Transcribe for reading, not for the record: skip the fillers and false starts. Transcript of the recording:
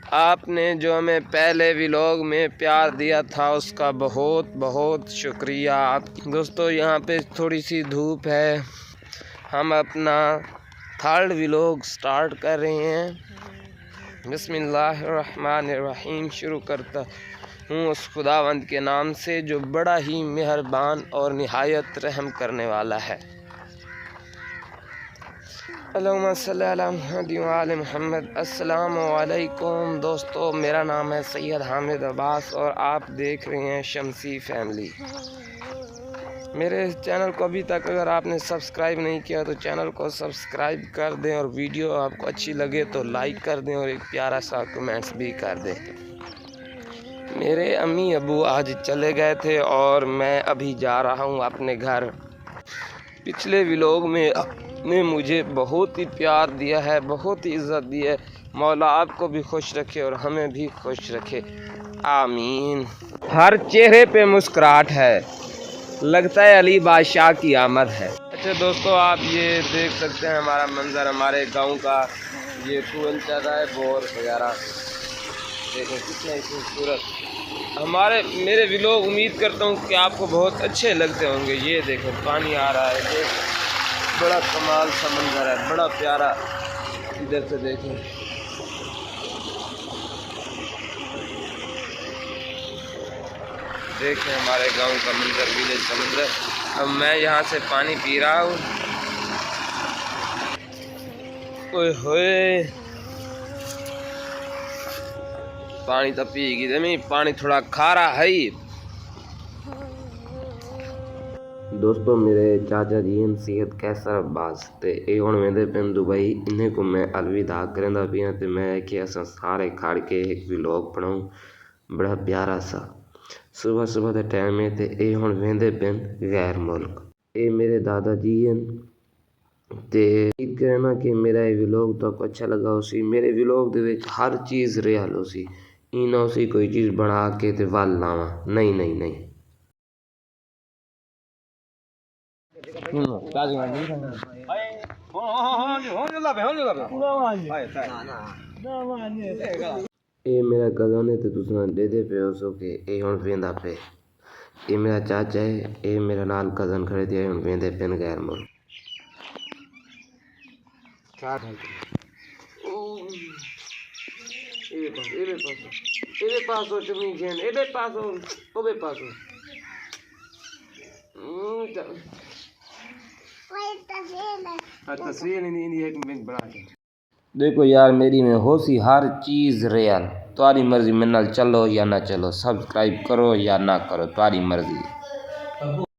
आपने जो हमें पहले व्लॉग में प्यार दिया था उसका बहुत बहुत शुक्रिया। दोस्तों यहाँ पे थोड़ी सी धूप है, हम अपना थर्ड व्लॉग स्टार्ट कर रहे हैं। बिस्मिल्लाहिर्रहमानिर्रहीम शुरू करता हूँ उस खुदावंद के नाम से जो बड़ा ही मेहरबान और निहायत रहम करने वाला है। अल्लाहुम्मा सल्ली अला मुहम्मद व आले मुहम्मद। अस्सलामु अलैकुम दोस्तों, मेरा नाम है सैयद हामिद अब्बास और आप देख रहे हैं शमसी फैमिली। मेरे चैनल को अभी तक अगर आपने सब्सक्राइब नहीं किया तो चैनल को सब्सक्राइब कर दें और वीडियो आपको अच्छी लगे तो लाइक कर दें और एक प्यारा सा कमेंट्स भी कर दें। मेरे अम्मी अबू आज चले गए थे और मैं अभी जा रहा हूँ अपने घर। पिछले व्लॉग में आपने मुझे बहुत ही प्यार दिया है, बहुत ही इज़्ज़त दी है। मौला आपको भी खुश रखे और हमें भी खुश रखे, आमीन। हर चेहरे पे मुस्कुराहट है, लगता है अली बादशाह की आमद है। अच्छा दोस्तों, आप ये देख सकते हैं हमारा मंज़र, हमारे गांव का ये कुएं चल रहा है, बोर वगैरह देखें कितना ही खूबसूरत। मेरे व्लॉग उम्मीद करता हूँ कि आपको बहुत अच्छे लगते होंगे। ये देखें पानी आ रहा है, ये बड़ा कमाल सा मंजर है, बड़ा प्यारा। इधर से देखें, देखें हमारे गांव का मंजर, विलेज का मंजर। अब मैं यहाँ से पानी पी रहा हूँ। ओए होए, पानी तो पी गई, पानी थोड़ा खारा है। दोस्तों मेरे चाचा जी हैं सेहत कैसर अब्बास ते ये हुण वेंदे पिन दुबई। इन्हें को मैं अलविदा करेंदा पिया ते मैं कि असां सारे खड़ के एक व्लॉग बनाऊं बड़ा प्यारा सा। सुबह सुबह का टाइम है ते ये हुण वेंदे पिन गैर मुल्क। ये मेरे दादा जी हैं ते उम्मीद करना कि मेरा ये व्लॉग तो अच्छा लगा उसी। मेरे व्लॉग दे विच हर चीज़ रियल उसी, इना उसी कोई चीज़ बना के ते वल लावां, नहीं नहीं नहीं। ये मेरा कज़न है तो तुसां देदे पे हो सो के ये हुण वेंदा पे। ये मेरा चाचा है, ये मेरा नाल कज़न खड़े थे, हुण वेंदे पिन गैर मुल्क। देखो यार, मेरी में होसी हर चीज़ रियल। तुम्हारी मर्जी में नाल चलो या ना चलो, सब्सक्राइब करो या ना करो, तुम्हारी मर्जी।